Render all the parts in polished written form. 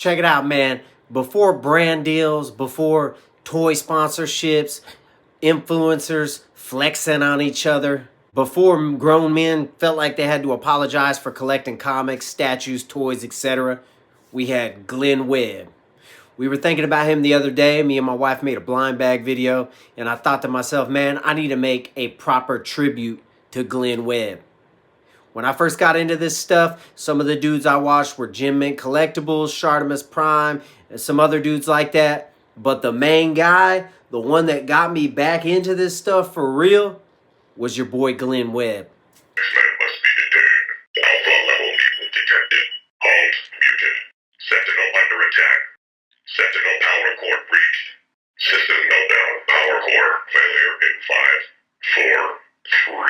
Check it out, man. Before brand deals, before toy sponsorships, influencers flexing on each other, before grown men felt like they had to apologize for collecting comics, statues, toys, etc., we had Glenn Webb. We were thinking about him the other day. Me and my wife made a blind bag video, and I thought to myself, man, I need to make a proper tribute to Glenn Webb. When I first got into this stuff, some of the dudes I watched were Jim Mint Collectibles, Shartimus Prime, and some other dudes like that. But the main guy, the one that got me back into this stuff for real, was your boy Glenn Webb. This man must be the Alpha level mutant detected. Halt muted. Sentinel under attack. Sentinel power core breached. System meltdown. Power core failure in 5, 4, 3, 2, 1.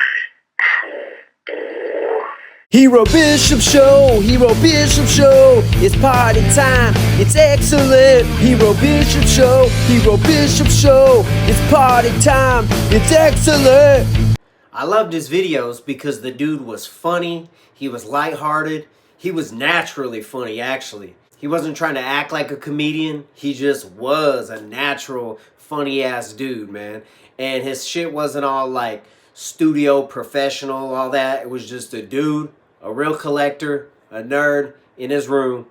Hero Bishop Show, Hero Bishop Show, it's party time, it's excellent. Hero Bishop Show, Hero Bishop Show, it's party time, it's excellent. I loved his videos because the dude was funny, he was lighthearted, he was naturally funny actually. He wasn't trying to act like a comedian, he just was a natural, funny ass dude, man. And his shit wasn't all like studio professional, all that. It was just a dude, a real collector, a nerd in his room,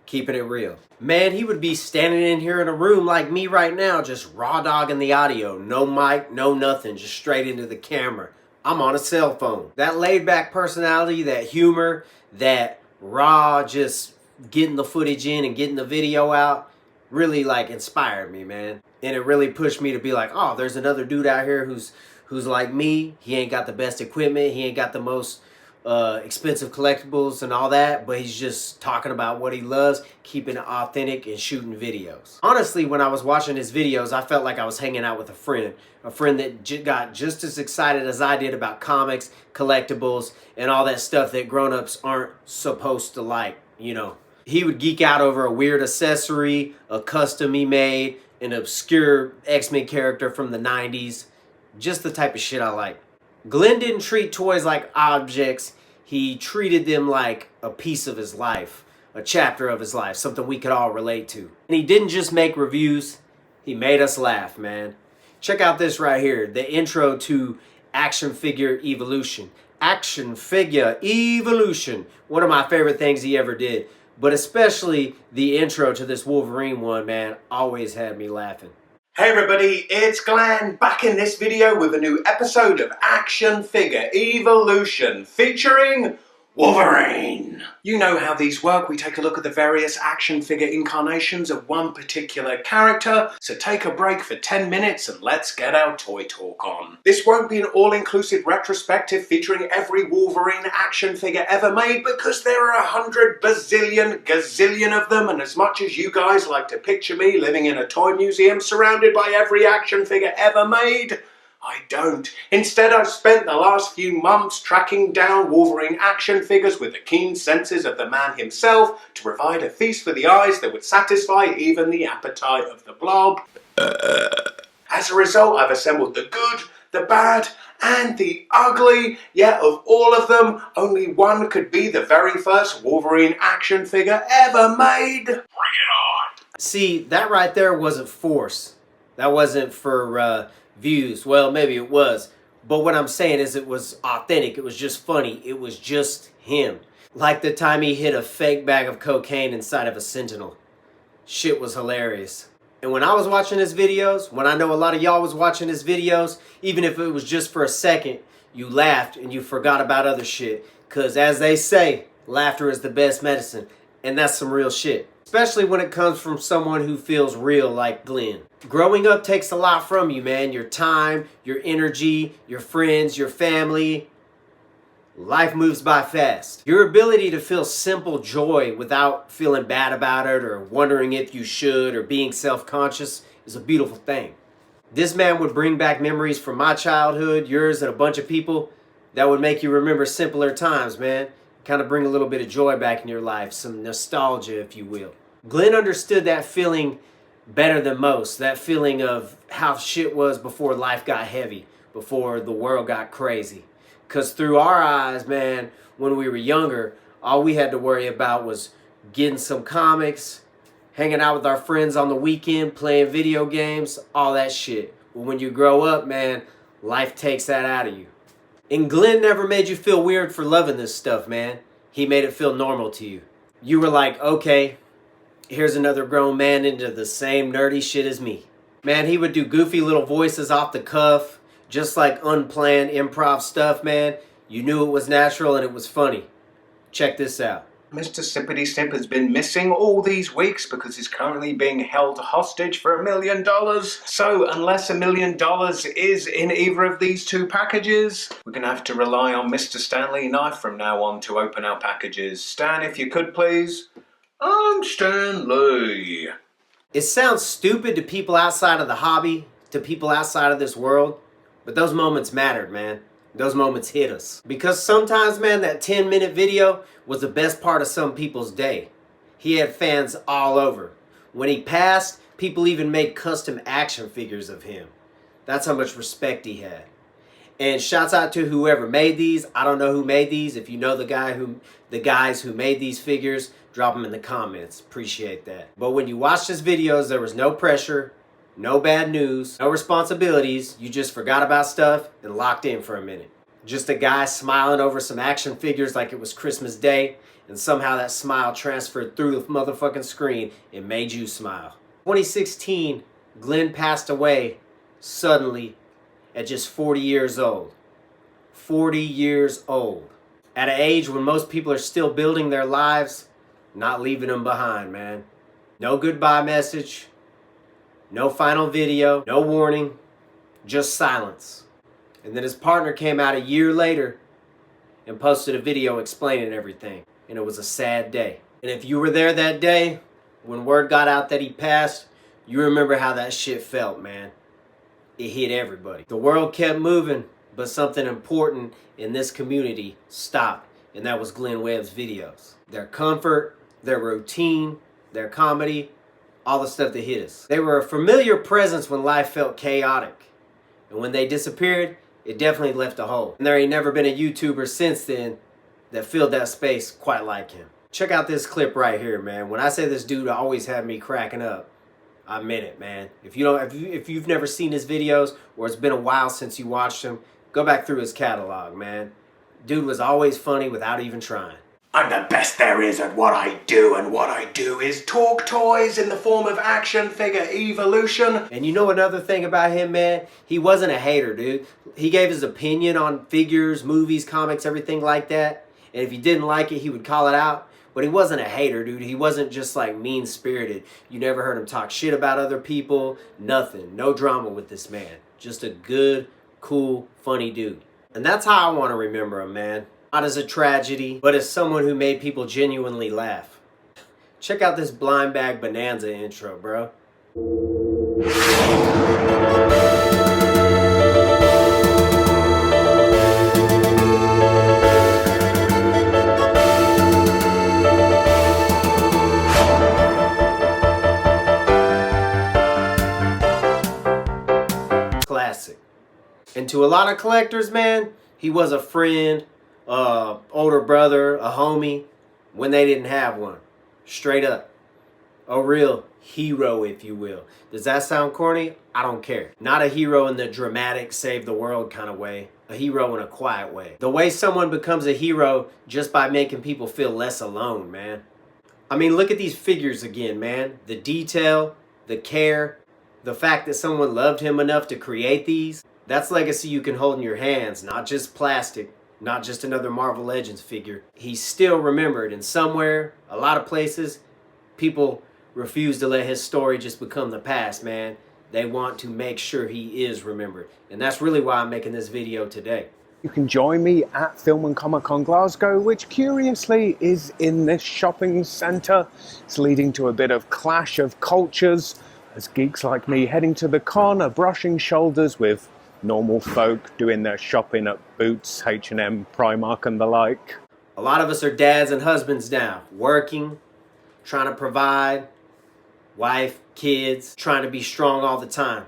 keeping it real. Man, he would be standing in here in a room like me right now, just raw dogging the audio. No mic, no nothing, just straight into the camera. I'm on a cell phone. That laid back personality, that humor, that raw, just getting the footage in and getting the video out, really like inspired me, man. And it really pushed me to be like, oh, there's another dude out here who's like me. He ain't got the best equipment. He ain't got the most expensive collectibles and all that, but he's just talking about what he loves, keeping it authentic and shooting videos. Honestly, when I was watching his videos, I felt like I was hanging out with a friend that got just as excited as I did about comics, collectibles, and all that stuff that grown-ups aren't supposed to like, you know. He would geek out over a weird accessory, a custom he made, an obscure X-Men character from the 90s. Just the type of shit I like. Glenn didn't treat toys like objects. He treated them like a piece of his life, a chapter of his life, something we could all relate to. And he didn't just make reviews, he made us laugh, man. Check out this right here, the intro to Action Figure Evolution. Action Figure Evolution, one of my favorite things he ever did. But especially the intro to this Wolverine one, man, always had me laughing. Hey everybody, it's Glenn, back in this video with a new episode of Action Figure Evolution featuring Wolverine. You know how these work. We take a look at the various action figure incarnations of one particular character, so take a break for 10 minutes and let's get our toy talk on. This won't be an all-inclusive retrospective featuring every Wolverine action figure ever made, because there are 100 bazillion gazillion of them, and as much as you guys like to picture me living in a toy museum surrounded by every action figure ever made, I don't. Instead, I've spent the last few months tracking down Wolverine action figures with the keen senses of the man himself to provide a feast for the eyes that would satisfy even the appetite of the blob. As a result, I've assembled the good, the bad, and the ugly, yet of all of them, only one could be the very first Wolverine action figure ever made. Bring it on! See, that right there wasn't force. That wasn't for views. Well, maybe it was. But what I'm saying is it was authentic. It was just funny. It was just him. Like the time he hid a fake bag of cocaine inside of a Sentinel. Shit was hilarious. And when I was watching his videos, when I know a lot of y'all was watching his videos, even if it was just for a second, you laughed and you forgot about other shit. Because as they say, laughter is the best medicine. And that's some real shit. Especially when it comes from someone who feels real like Glenn. Growing up takes a lot from you, man. Your time, your energy, your friends, your family. Life moves by fast. Your ability to feel simple joy without feeling bad about it or wondering if you should or being self-conscious is a beautiful thing. This man would bring back memories from my childhood, yours, and a bunch of people that would make you remember simpler times, man. Kind of bring a little bit of joy back in your life, some nostalgia, if you will. Glenn understood that feeling better than most, that feeling of how shit was before life got heavy, before the world got crazy. Because through our eyes, man, when we were younger, all we had to worry about was getting some comics, hanging out with our friends on the weekend, playing video games, all that shit. But when you grow up, man, life takes that out of you. And Glenn never made you feel weird for loving this stuff, man. He made it feel normal to you. You were like, okay, here's another grown man into the same nerdy shit as me. Man, he would do goofy little voices off the cuff, just like unplanned improv stuff, man. You knew it was natural and it was funny. Check this out. Mr. Sippity Sip has been missing all these weeks because he's currently being held hostage for $1 million. So unless $1 million is in either of these two packages, we're going to have to rely on Mr. Stanley Knife from now on to open our packages. Stan, if you could please. I'm Stanley. It sounds stupid to people outside of the hobby, to people outside of this world, but those moments mattered, man. Those moments hit us. Because sometimes, man, that 10-minute video was the best part of some people's day. He had fans all over. When he passed, people even made custom action figures of him. That's how much respect he had. And shouts out to whoever made these. I don't know who made these. If you know the guys who made these figures, drop them in the comments. Appreciate that. But when you watch his videos, there was no pressure, no bad news, no responsibilities. You just forgot about stuff and locked in for a minute. Just a guy smiling over some action figures like it was Christmas Day, and somehow that smile transferred through the motherfucking screen and made you smile. 2016, Glenn passed away suddenly at just 40 years old. 40 years old. At an age when most people are still building their lives, not leaving them behind, man. No goodbye message. No final video, no warning, just silence. And then his partner came out a year later and posted a video explaining everything. And it was a sad day. And if you were there that day, when word got out that he passed, you remember how that shit felt, man. It hit everybody. The world kept moving, but something important in this community stopped. And that was Glenn Webb's videos. Their comfort, their routine, their comedy, all the stuff that hit us. They were a familiar presence when life felt chaotic. And when they disappeared, it definitely left a hole. And there ain't never been a YouTuber since then that filled that space quite like him. Check out this clip right here, man. When I say this dude always had me cracking up, I meant it, man. If you've never seen his videos, or it's been a while since you watched him, go back through his catalog, man. Dude was always funny without even trying. I'm the best there is at what I do, and what I do is talk toys in the form of action figure evolution. And you know another thing about him, man? He wasn't a hater, dude. He gave his opinion on figures, movies, comics, everything like that. And if you didn't like it, he would call it out. But he wasn't a hater, dude. He wasn't just like mean-spirited. You never heard him talk shit about other people. Nothing. No drama with this man. Just a good, cool, funny dude. And that's how I want to remember him, man. Not as a tragedy, but as someone who made people genuinely laugh. Check out this Blind Bag Bonanza intro, bro. Classic. And to a lot of collectors, man, he was a friend, older brother, a homie, when they didn't have one. Straight up. A real hero, if you will. Does that sound corny? I don't care. Not a hero in the dramatic, save the world kind of way. A hero in a quiet way. The way someone becomes a hero just by making people feel less alone, man. I mean, look at these figures again, man. The detail, the care, the fact that someone loved him enough to create these. That's legacy you can hold in your hands, not just plastic. Not just another Marvel Legends figure. He's still remembered, and somewhere, a lot of places, people refuse to let his story just become the past, man. They want to make sure he is remembered. And that's really why I'm making this video today. You can join me at Film and Comic Con Glasgow, which curiously is in this shopping centre. It's leading to a bit of clash of cultures, as geeks like me heading to the con are brushing shoulders with normal folk doing their shopping at Boots, H&M, Primark and the like. A lot of us are dads and husbands now, working, trying to provide, wife, kids, trying to be strong all the time.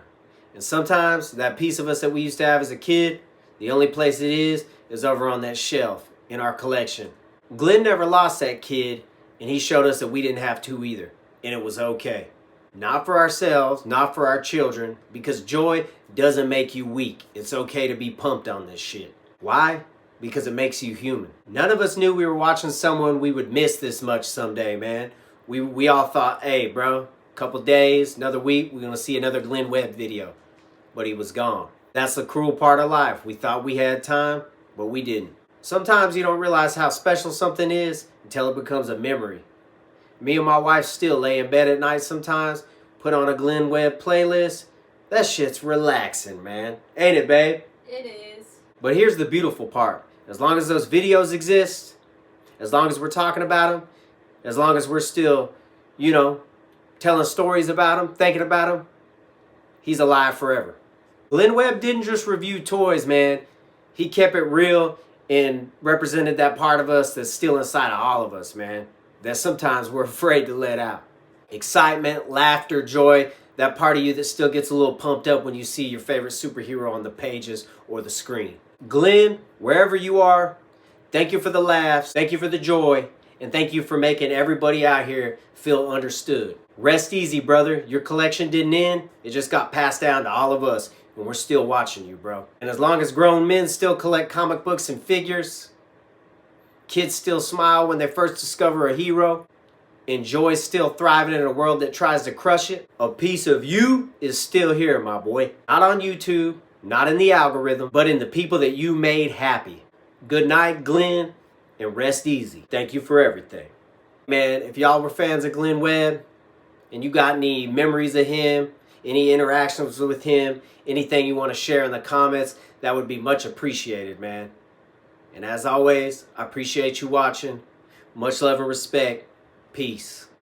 And sometimes that piece of us that we used to have as a kid, the only place it is over on that shelf in our collection. Glenn never lost that kid, and he showed us that we didn't have to either. and it was okay. Not for ourselves, not for our children, because joy doesn't make you weak. It's okay to be pumped on this shit. Why? Because it makes you human. None of us knew we were watching someone we would miss this much someday, man. We all thought, hey, bro, couple days, another week, we're gonna see another Glenn Webb video. But he was gone. That's the cruel part of life. We thought we had time, but we didn't. Sometimes you don't realize how special something is until it becomes a memory. Me and my wife still lay in bed at night sometimes, put on a Glenn Webb playlist. That shit's relaxing, man. Ain't it, babe? It is. But here's the beautiful part. As long as those videos exist, as long as we're talking about them, as long as we're still, telling stories about him, thinking about him, he's alive forever. Glenn Webb didn't just review toys, man. He kept it real and represented that part of us that's still inside of all of us, man, that sometimes we're afraid to let out. Excitement, laughter, joy, that part of you that still gets a little pumped up when you see your favorite superhero on the pages or the screen. Glenn, wherever you are, thank you for the laughs, thank you for the joy, and thank you for making everybody out here feel understood. Rest easy, brother. Your collection didn't end. It just got passed down to all of us, and we're still watching you, bro. And as long as grown men still collect comic books and figures, kids still smile when they first discover a hero, and joy's still thriving in a world that tries to crush it, a piece of you is still here, my boy. Not on YouTube, not in the algorithm, but in the people that you made happy. Good night, Glenn, and rest easy. Thank you for everything. Man, if y'all were fans of Glenn Webb, and you got any memories of him, any interactions with him, anything you want to share in the comments, that would be much appreciated, man. And as always, I appreciate you watching. Much love and respect. Peace.